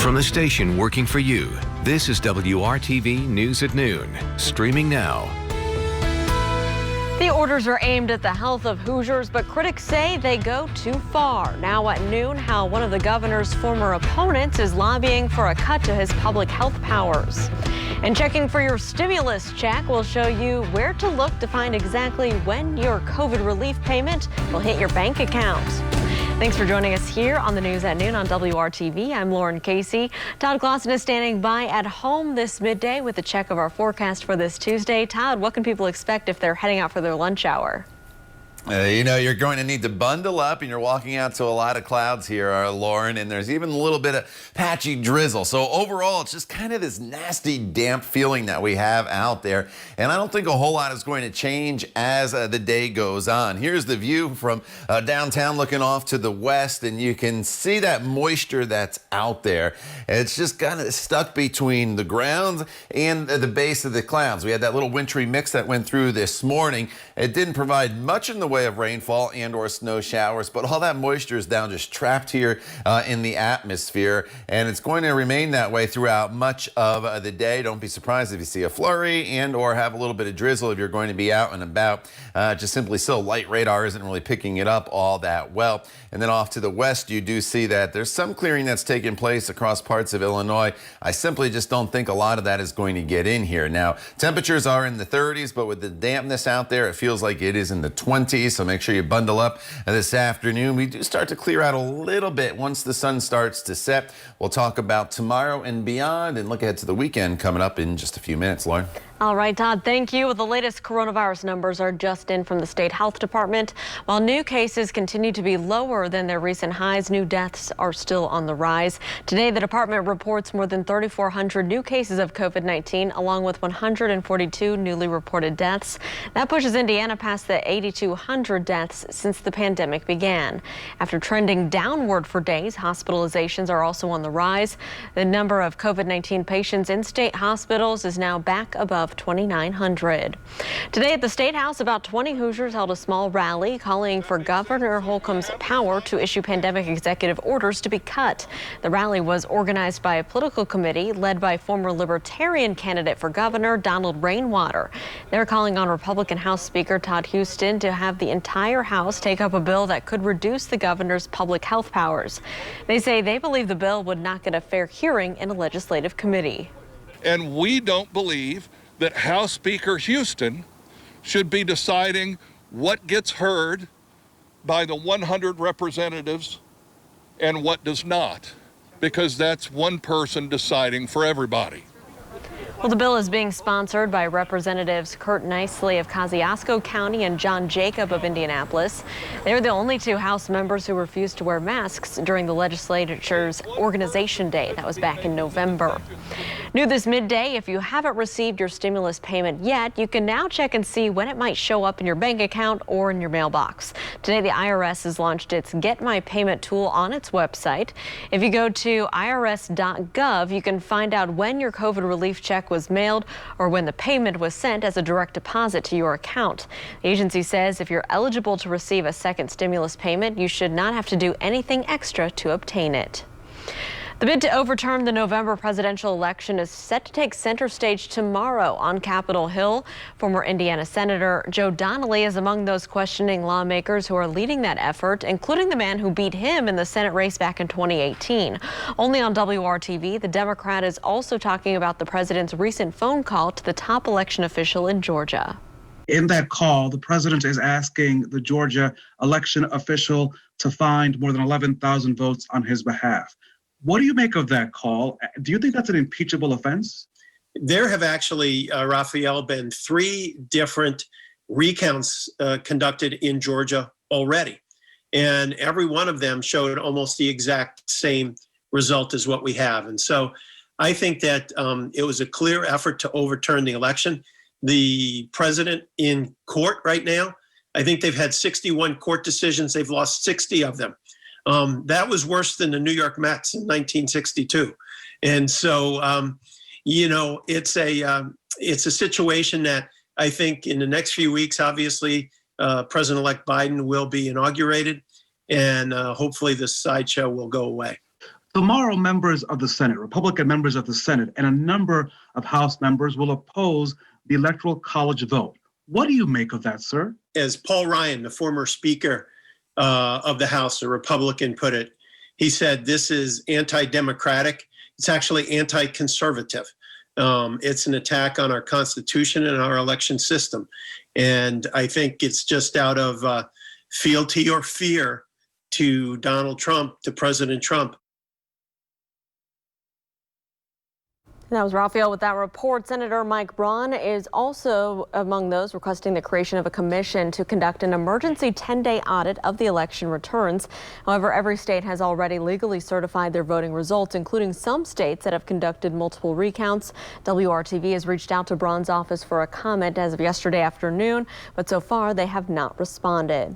From the station working for you, this is WRTV News at Noon, streaming now. The orders are aimed at the health of Hoosiers, but critics say they go too far. Now at noon, how one of the governor's former opponents is lobbying for a cut to his public health powers. And checking for your stimulus check, we'll show you where to look to find exactly when your COVID relief payment will hit your bank account. Thanks for joining us here on the News at Noon on WRTV. I'm Lauren Casey. Todd Clausen is standing by at home this midday with a check of our forecast for this Tuesday. Todd, what can people expect if they're heading out for their lunch hour? You're going to need to bundle up, and you're walking out to a lot of clouds here, Lauren, and there's even a little bit of patchy drizzle. So overall, it's just kind of this nasty, damp feeling that we have out there, and I don't think a whole lot is going to change as the day goes on. Here's the view from downtown looking off to the west, and you can see that moisture that's out there. It's just kind of stuck between the ground and the base of the clouds. We had that little wintry mix that went through this morning. It didn't provide much in the way of rainfall and or snow showers, but all that moisture is down just trapped here in the atmosphere, and it's going to remain that way throughout much of the day. Don't be surprised if you see a flurry and or have a little bit of drizzle if you're going to be out and about. Just simply so light radar isn't really picking it up all that well. And then off to the west, you do see that there's some clearing that's taking place across parts of Illinois. I simply just don't think a lot of that is going to get in here. Now, temperatures are in the 30s, but with the dampness out there, it feels like it is in the 20s. So make sure you bundle up this afternoon. We do start to clear out a little bit once the sun starts to set. We'll talk about tomorrow and beyond and look ahead to the weekend coming up in just a few minutes, Lauren. All right, Todd, thank you. The latest coronavirus numbers are just in from the state health department. While new cases continue to be lower than their recent highs, new deaths are still on the rise. Today, the department reports more than 3,400 new cases of COVID-19, along with 142 newly reported deaths. That pushes Indiana past the 8,200 deaths since the pandemic began. After trending downward for days, hospitalizations are also on the rise. The number of COVID-19 patients in state hospitals is now back above 2,900. Today at the State House, about 20 Hoosiers held a small rally calling for Governor Holcomb's power to issue pandemic executive orders to be cut. The rally was organized by a political committee led by former Libertarian candidate for governor Donald Rainwater. They're calling on Republican House Speaker Todd Huston to have the entire House take up a bill that could reduce the governor's public health powers. They say they believe the bill would not get a fair hearing in a legislative committee. And we don't believe that House Speaker Huston should be deciding what gets heard by the 100 representatives and what does not, because that's one person deciding for everybody. Well, the bill is being sponsored by Representatives Kurt Nicely of Kosciuszko County and John Jacob of Indianapolis. They're the only two House members who refused to wear masks during the legislature's Organization Day. That was back in November. New this midday, if you haven't received your stimulus payment yet, you can now check and see when it might show up in your bank account or in your mailbox. Today, the IRS has launched its Get My Payment tool on its website. If you go to irs.gov, you can find out when your COVID relief check was mailed or when the payment was sent as a direct deposit to your account. The agency says if you're eligible to receive a second stimulus payment, you should not have to do anything extra to obtain it. The bid to overturn the November presidential election is set to take center stage tomorrow on Capitol Hill. Former Indiana Senator Joe Donnelly is among those questioning lawmakers who are leading that effort, including the man who beat him in the Senate race back in 2018. Only on WRTV, the Democrat is also talking about the president's recent phone call to the top election official in Georgia. In that call, the president is asking the Georgia election official to find more than 11,000 votes on his behalf. What do you make of that call? Do you think that's an impeachable offense? There have actually, Raphael, been 3 different recounts conducted in Georgia already. And every one of them showed almost the exact same result as what we have. And so I think that it was a clear effort to overturn the election. The president in court right now, I think they've had 61 court decisions. They've lost 60 of them. That was worse than the New York Mets in 1962. And so, it's a situation that I think in the next few weeks, obviously, President-elect Biden will be inaugurated, and hopefully this sideshow will go away. Tomorrow, members of the Senate, Republican members of the Senate, and a number of House members will oppose the Electoral College vote. What do you make of that, sir? As Paul Ryan, the former Speaker of the House, a Republican, put it, he said, this is anti-democratic. It's actually anti-conservative. It's an attack on our Constitution and our election system. And I think it's just out of fealty or fear to Donald Trump, to President Trump. That was Raphael with that report. Senator Mike Braun is also among those requesting the creation of a commission to conduct an emergency 10-day audit of the election returns. However, every state has already legally certified their voting results, including some states that have conducted multiple recounts. WRTV has reached out to Braun's office for a comment as of yesterday afternoon, but so far they have not responded.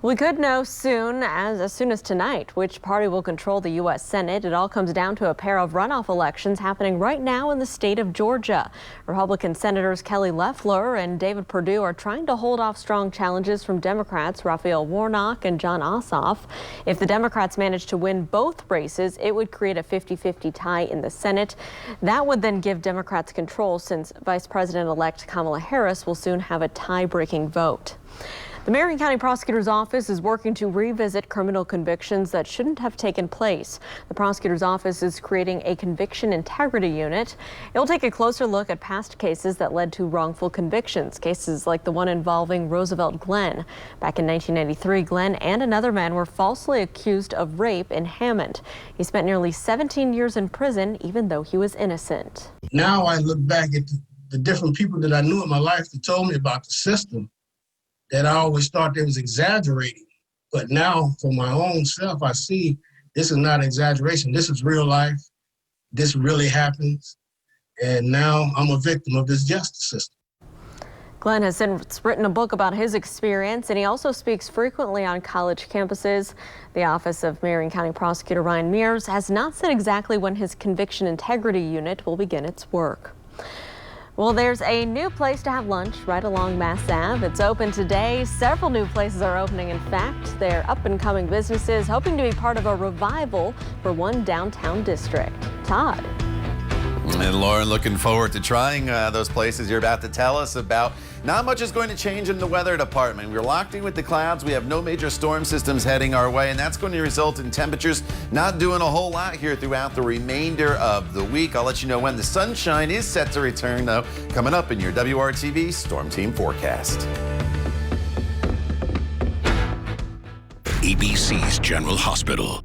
We could know as soon as tonight which party will control the U.S. Senate. It all comes down to a pair of runoff elections happening right now in the state of Georgia. Republican Senators Kelly Loeffler and David Perdue are trying to hold off strong challenges from Democrats Raphael Warnock and Jon Ossoff. If the Democrats manage to win both races, it would create a 50-50 tie in the Senate. That would then give Democrats control, since Vice President-elect Kamala Harris will soon have a tie-breaking vote. The Marion County Prosecutor's Office is working to revisit criminal convictions that shouldn't have taken place. The Prosecutor's Office is creating a conviction integrity unit. It will take a closer look at past cases that led to wrongful convictions, cases like the one involving Roosevelt Glenn. Back in 1993, Glenn and another man were falsely accused of rape in Hammond. He spent nearly 17 years in prison, even though he was innocent. Now I look back at the different people that I knew in my life that told me about the system, that I always thought they was exaggerating. But now for my own self, I see this is not exaggeration. This is real life. This really happens. And now I'm a victim of this justice system. Glenn has since written a book about his experience, and he also speaks frequently on college campuses. The Office of Marion County Prosecutor Ryan Mears has not said exactly when his conviction integrity unit will begin its work. Well, there's a new place to have lunch right along Mass Ave. It's open today. Several new places are opening. In fact, they're up-and-coming businesses hoping to be part of a revival for one downtown district. Todd. And Lauren, looking forward to trying those places you're about to tell us about. Not much is going to change in the weather department. We're locked in with the clouds. We have no major storm systems heading our way, and that's going to result in temperatures not doing a whole lot here throughout the remainder of the week. I'll let you know when the sunshine is set to return, though, coming up in your WRTV Storm Team forecast. ABC's General Hospital.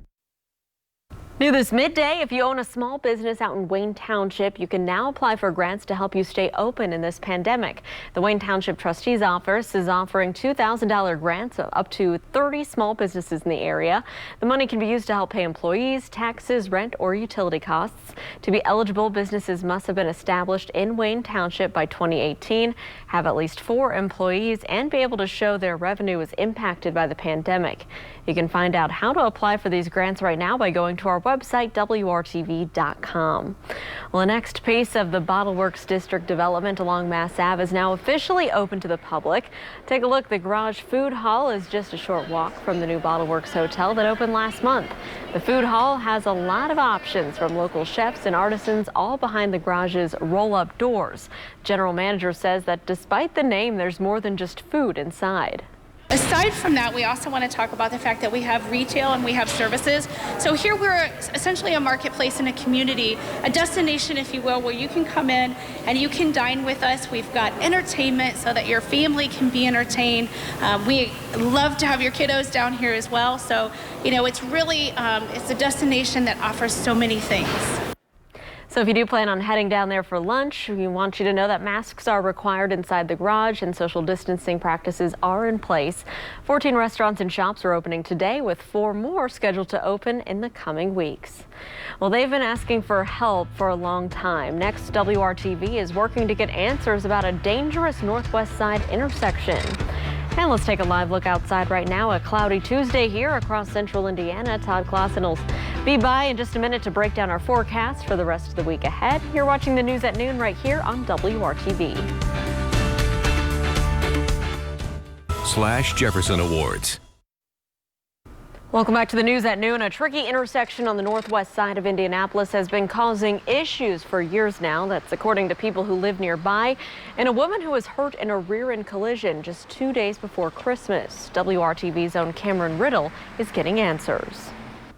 New this midday, if you own a small business out in Wayne Township, you can now apply for grants to help you stay open in this pandemic. The Wayne Township Trustee's Office is offering $2,000 grants of up to 30 small businesses in the area. The money can be used to help pay employees, taxes, rent, or utility costs. To be eligible, businesses must have been established in Wayne Township by 2018, have at least 4 employees, and be able to show their revenue was impacted by the pandemic. You can find out how to apply for these grants right now by going to our website, WRTV.com. Well, the next piece of the BOTTLEWORKS district development along Mass Ave is now officially open to the public. Take a look. The Garage Food Hall is just a short walk from the new BOTTLEWORKS hotel that opened last month. The food hall has a lot of options from local chefs and artisans, all behind the garage's roll-up doors. General manager says that despite the name, there's more than just food inside. Aside from that, we also want to talk about the fact that we have retail and we have services. So here we're essentially a marketplace in a community, a destination, if you will, where you can come in and you can dine with us. We've got entertainment so that your family can be entertained. We love to have your kiddos down here as well. So, you know, it's really, it's a destination that offers so many things. So if you do plan on heading down there for lunch, we want you to know that masks are required inside the garage and social distancing practices are in place. 14 restaurants and shops are opening today, with 4 more scheduled to open in the coming weeks. Well, they've been asking for help for a long time. Next, WRTV is working to get answers about a dangerous Northwest Side intersection. And let's take a live look outside right now. A cloudy Tuesday here across central Indiana. Todd Clausen will be by in just a minute to break down our forecast for the rest of the week ahead. You're watching the news at noon right here on WRTV. /Jefferson Awards. Welcome back to the news at noon. A tricky intersection on the northwest side of Indianapolis has been causing issues for years now. That's according to people who live nearby. And a woman who was hurt in a rear-end collision just 2 days before Christmas. WRTV's own Cameron Riddle is getting answers.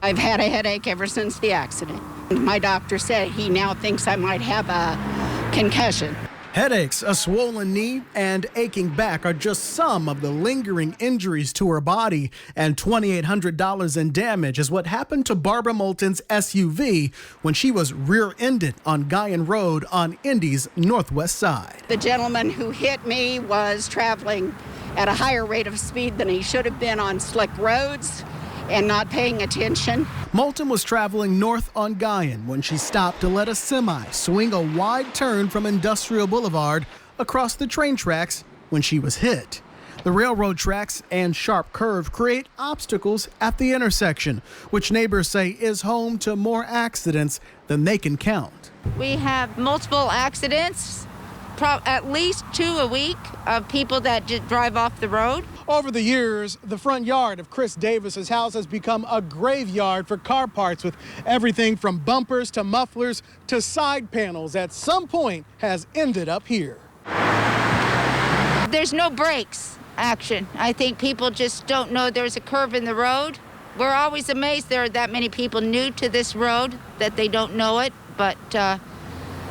I've had a headache ever since the accident. My doctor said he now thinks I might have a concussion. Headaches, a swollen knee, and aching back are just some of the lingering injuries to her body, and $2,800 in damage is what happened to Barbara Moulton's SUV when she was rear-ended on Guyan Road on Indy's northwest side. The gentleman who hit me was traveling at a higher rate of speed than he should have been on slick roads and not paying attention. Moulton was traveling north on Guyan when she stopped to let a semi swing a wide turn from Industrial Boulevard across the train tracks when she was hit. The railroad tracks and sharp curve create obstacles at the intersection, which neighbors say is home to more accidents than they can count. We have multiple accidents, at least 2 a week, of people that just drive off the road. Over the years, the front yard of Chris Davis's house has become a graveyard for car parts, with everything from bumpers to mufflers to side panels at some point has ended up here. There's no brakes action. I think people just don't know there's a curve in the road. We're always amazed there are that many people new to this road that they don't know it, but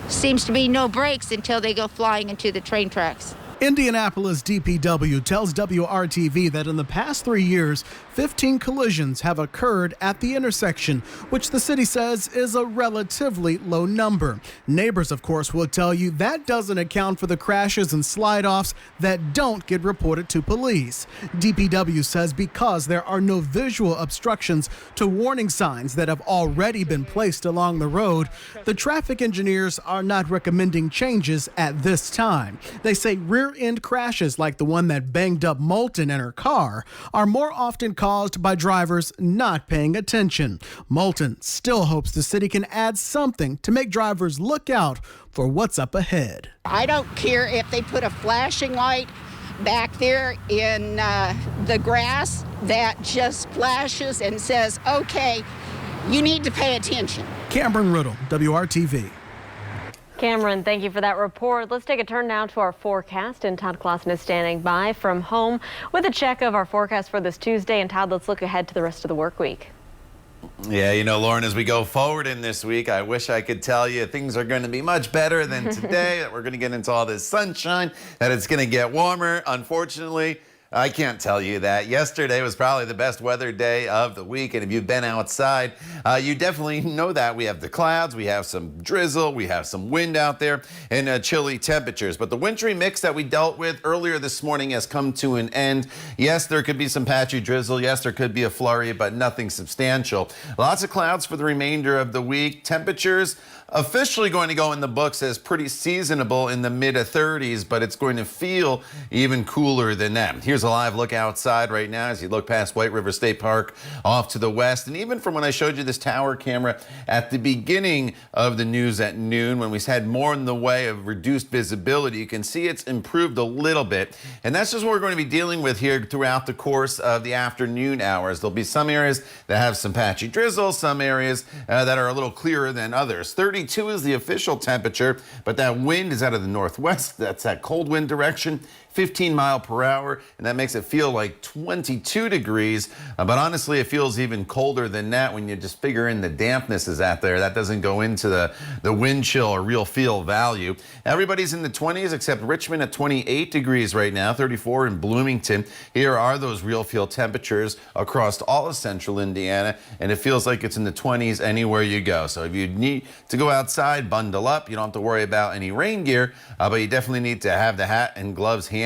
seems to be no brakes until they go flying into the train tracks. Indianapolis DPW tells WRTV that in the past 3 years, 15 collisions have occurred at the intersection, which the city says is a relatively low number. Neighbors, of course, will tell you that doesn't account for the crashes and slide-offs that don't get reported to police. DPW says because there are no visual obstructions to warning signs that have already been placed along the road, the traffic engineers are not recommending changes at this time. They say rear-end crashes like the one that banged up Moulton and her car are more often caused by drivers not paying attention. Moulton still hopes the city can add something to make drivers look out for what's up ahead. I don't care if they put a flashing light back there in the grass that just flashes and says, okay, you need to pay attention. Cameron Riddle, WRTV. Cameron, thank you for that report. Let's take a turn now to our forecast, and Todd Clausen is standing by from home with a check of our forecast for this Tuesday. And Todd, let's look ahead to the rest of the work week. Yeah, you know, Lauren, as we go forward in this week, I wish I could tell you things are going to be much better than today, that we're going to get into all this sunshine, that it's going to get warmer. Unfortunately, I can't tell you that. Yesterday was probably the best weather day of the week, and if you've been outside, you definitely know that. We have the clouds, we have some drizzle, we have some wind out there, and chilly temperatures. But the wintry mix that we dealt with earlier this morning has come to an end. Yes, there could be some patchy drizzle. Yes, there could be a flurry, but nothing substantial. Lots of clouds for the remainder of the week. Temperatures officially going to go in the books as pretty seasonable in the mid-30s, but it's going to feel even cooler than that. Here's a live look outside right now as you look past White River State Park off to the west. And even from when I showed you this tower camera at the beginning of the news at noon, when we had more in the way of reduced visibility, you can see it's improved a little bit. And that's just what we're going to be dealing with here throughout the course of the afternoon hours. There'll be some areas that have some patchy drizzle, some areas that are a little clearer than others. 32 is the official temperature, but that wind is out of the northwest. That's that cold wind direction. 15 mile per hour, and that makes it feel like 22 degrees. But honestly, it feels even colder than that when you just figure in the dampness is out there. That doesn't go into the wind chill or real feel value. Everybody's in the 20s except Richmond at 28 degrees right now, 34 in Bloomington. Here are those real feel temperatures across all of central Indiana, and it feels like it's in the 20s anywhere you go. So if you need to go outside, bundle up. You don't have to worry about any rain gear, but you definitely need to have the hat and gloves handy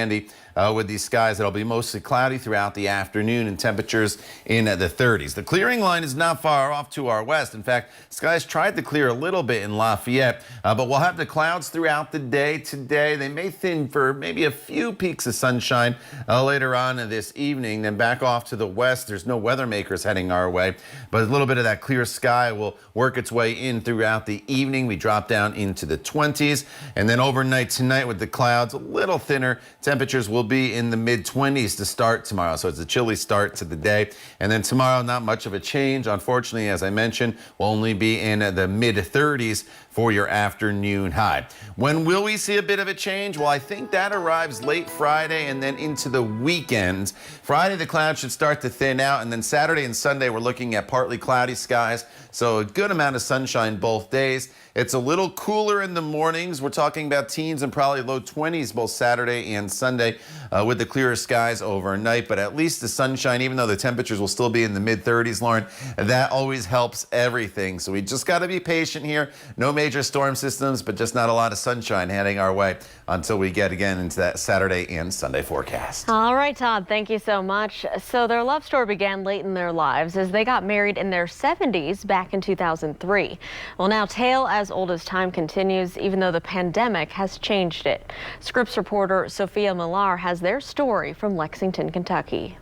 with these skies that'll be mostly cloudy throughout the afternoon and temperatures in the 30s. The clearing line is not far off to our west. In fact, skies tried to clear a little bit in Lafayette, but we'll have the clouds throughout the day today. They may thin for maybe a few peaks of sunshine later on this evening, then back off to the west. There's no weather makers heading our way, but a little bit of that clear sky will work its way in throughout the evening. We drop down into the 20s, and then overnight tonight with the clouds a little thinner, temperatures will be in the mid-20s to start tomorrow. So it's a chilly start to the day. And then tomorrow, not much of a change. Unfortunately, as I mentioned, we'll only be in the mid-30s for your afternoon high. When will we see a bit of a change? Well, I think that arrives late Friday and then into the weekend. Friday, the clouds should start to thin out, and then Saturday and Sunday, we're looking at partly cloudy skies, so a good amount of sunshine both days. It's a little cooler in the mornings. We're talking about teens and probably low 20s both Saturday and Sunday with the clearer skies overnight, but at least the sunshine, even though the temperatures will still be in the mid-30s, Lauren, that always helps everything. So we just got to be patient here. No major storm systems, but just not a lot of sunshine heading our way until we get again into that Saturday and Sunday forecast. All right, Todd, thank you so much. So their love story began late in their lives as they got married in their 70s back in 2003. Well, now tale as old as time continues, even though the pandemic has changed it. Scripps reporter Sophia Millar has their story from Lexington, Kentucky.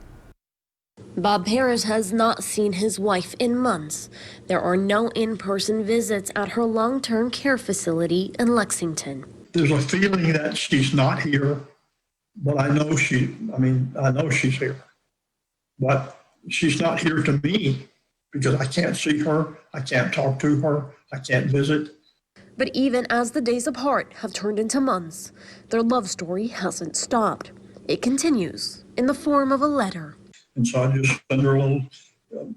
Bob Parrish has not seen his wife in months. There are no in-person visits at her long-term care facility in Lexington. There's a feeling that she's not here, but I know she's here. But she's not here to me because I can't see her, I can't talk to her, I can't visit. But even as the days apart have turned into months, their love story hasn't stopped. It continues in the form of a letter. And so I just send her a little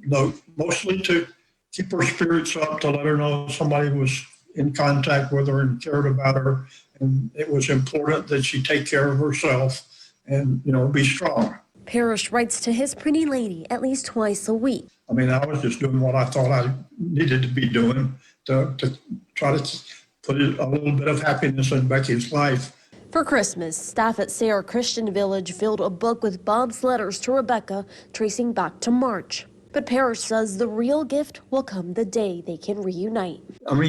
note, mostly to keep her spirits up, to let her know somebody was in contact with her and cared about her. And it was important that she take care of herself and, be strong. Parrish writes to his pretty lady at least twice a week. I was just doing what I thought I needed to be doing to try to put a little bit of happiness in Becky's life. For Christmas, staff at Sayre Christian Village filled a book with Bob's letters to Rebecca, tracing back to March. But Parrish says the real gift will come the day they can reunite.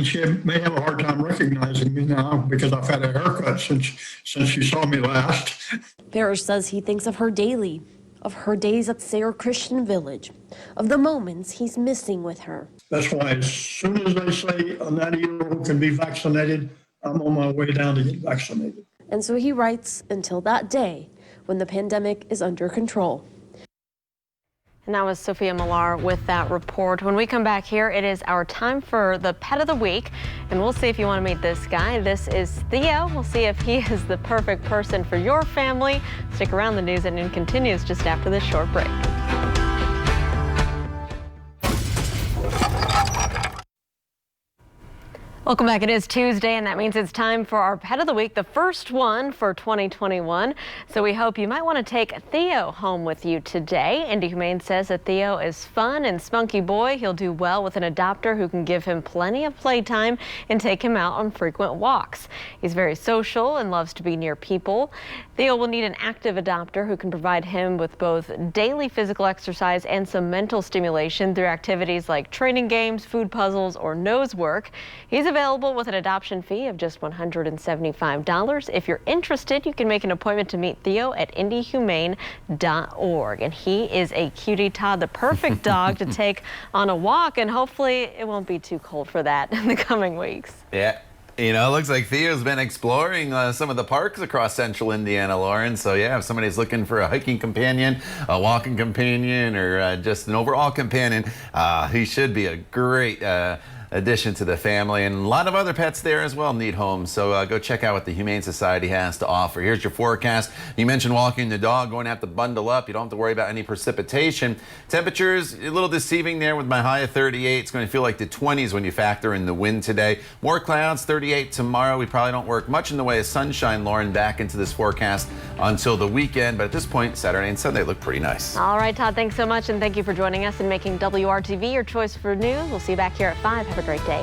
She may have a hard time recognizing me now because I've had a haircut since she saw me last. Parrish says he thinks of her daily, of her days at Sayre Christian Village, of the moments he's missing with her. That's why as soon as they say a 90-year-old can be vaccinated, I'm on my way down to get vaccinated. And so he writes until that day when the pandemic is under control. And that was Sophia Millar with that report. When we come back here, it is our time for the pet of the week. And we'll see if you want to meet this guy. This is Theo. We'll see if he is the perfect person for your family. Stick around. The News at Noon continues just after this short break. Welcome back. It is Tuesday, and that means it's time for our Pet of the Week, the first one for 2021. So we hope you might want to take Theo home with you today. Indy Humane says that Theo is fun and spunky boy. He'll do well with an adopter who can give him plenty of playtime and take him out on frequent walks. He's very social and loves to be near people. Theo will need an active adopter who can provide him with both daily physical exercise and some mental stimulation through activities like training games, food puzzles, or nose work. He's available with an adoption fee of just $175. If you're interested, you can make an appointment to meet Theo at indyhumane.org. And he is a cutie, Todd, the perfect dog to take on a walk, and hopefully it won't be too cold for that in the coming weeks. Yeah. It looks like Theo's been exploring some of the parks across central Indiana, Lauren. So, yeah, if somebody's looking for a hiking companion, a walking companion, or just an overall companion, he should be a great addition to the family. And a lot of other pets there as well need homes. So go check out what the Humane Society has to offer. Here's your forecast. You mentioned walking the dog, going to have to bundle up. You don't have to worry about any precipitation. Temperatures, a little deceiving there with my high of 38. It's going to feel like the 20s when you factor in the wind today. More clouds, 38 tomorrow. We probably don't work much in the way of sunshine, Lauren, back into this forecast until the weekend. But at this point, Saturday and Sunday look pretty nice. All right, Todd, thanks so much. And thank you for joining us and making WRTV your choice for news. We'll see you back here at 5. Have a great day.